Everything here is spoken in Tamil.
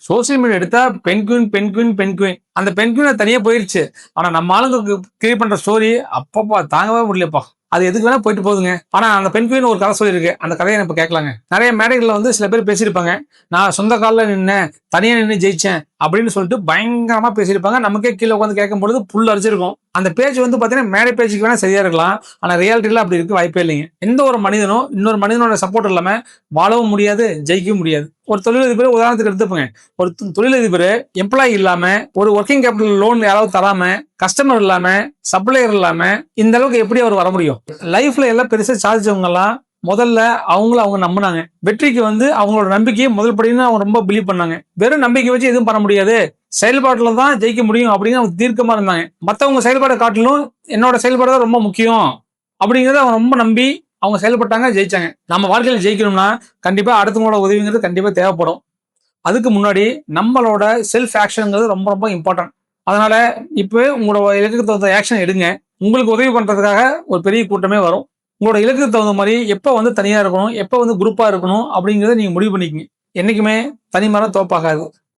சோசியல் மீடியா எடுத்தா பெண் குயின் பெண் குயின் பெண் குயின், அந்த பெண் குயின் தனியா போயிருச்சு. ஆனா நம்ம ஆளுங்க கிரியேட் பண்ற ஸ்டோரி அப்பப்பா தாங்கவே முடியலப்பா. அது எதுக்கு வேணா போயிட்டு போகுதுங்க. ஆனா அந்த பெண் குயின் ஒரு கதை சொல்லியிருக்கு. அந்த கதையை இப்ப கேட்கலாங்க. நிறைய மேடைகள்ல வந்து சில பேர் பேசியிருப்பாங்க. நான் சொந்த காலில் நின்னேன், தனியா நின்று ஜெயிச்சேன் அப்படின்னு சொல்லிட்டு பயங்கரமா பேசியிருப்பாங்க. நமக்கே கீழே உட்காந்து கேட்கும் பொழுது புல் அரிச்சிருக்கும். அந்த பேஜ் வந்து பாத்தீங்கன்னா மேடை பேச்சுக்கு வேணா சரியா இருக்கலாம். ஆனா ரியாலிட்டியில அப்படி இருக்கு வாய்ப்பே இல்லைங்க. எந்த ஒரு மனிதனும் இன்னொரு மனிதனோட சப்போர்ட் இல்லாம வாழவும் முடியாது, ஜெயிக்கவும் முடியாது. ஒரு தொழிலதிபர் உதாரணத்துக்கு எடுத்துப்போங்க. ஒரு தொழிலதிபர் எம்ப்ளாயி இல்லாம, ஒரு ஒர்க்கிங் கேபிட்டல் லோன் யாராவது தராம, கஸ்டமர் இல்லாம, சப்ளையர் இல்லாம இந்த அளவுக்கு எப்படி அவர் வர முடியும்? லைஃப்ல எல்லாம் பெருசா சாதிச்சவங்க எல்லாம் முதல்ல அவங்க நம்பினாங்க. வெற்றிக்கு வந்து அவங்களோட நம்பிக்கையை முதல் படின்னு அவங்க ரொம்ப பிலீவ் பண்ணாங்க. வெறும் நம்பிக்கை வச்சு எதுவும் பண்ண முடியாது, செயல்பாட்டுல தான் ஜெயிக்க முடியும் அப்படின்னு அவங்க தீர்க்கமா இருந்தாங்க. மத்தவங்க செயல்பாடை காட்டிலும் என்னோட செயல்பாடு தான் ரொம்ப முக்கியம் அப்படிங்கறத அவங்க ரொம்ப நம்பி அவங்க செயல்பட்டாங்க, ஜெயிச்சாங்க. நம்ம வாழ்க்கையில ஜெயிக்கணும்னா கண்டிப்பா அடுத்தவங்களோட உதவிங்கிறது கண்டிப்பா தேவைப்படும். அதுக்கு முன்னாடி நம்மளோட செல்ஃப் ஆக்ஷன்ங்கிறது ரொம்ப ரொம்ப இம்பார்ட்டன்ட். அதனால இப்பவே உங்களோட இலக்குக்கு தகுந்த ஆக்ஷன் எடுங்க. உங்களுக்கு உதவி பண்றதுக்காக ஒரு பெரிய கூட்டமே வரும். உங்களோட இலக்குக்கு தகுந்த மாதிரி எப்ப வந்து தனியா இருக்கணும், எப்ப வந்து குரூப்பா இருக்கணும் அப்படிங்கறத நீங்க முடிவு பண்ணிக்கங்க. என்னைக்குமே தனி மரம் தோப்பாகாது.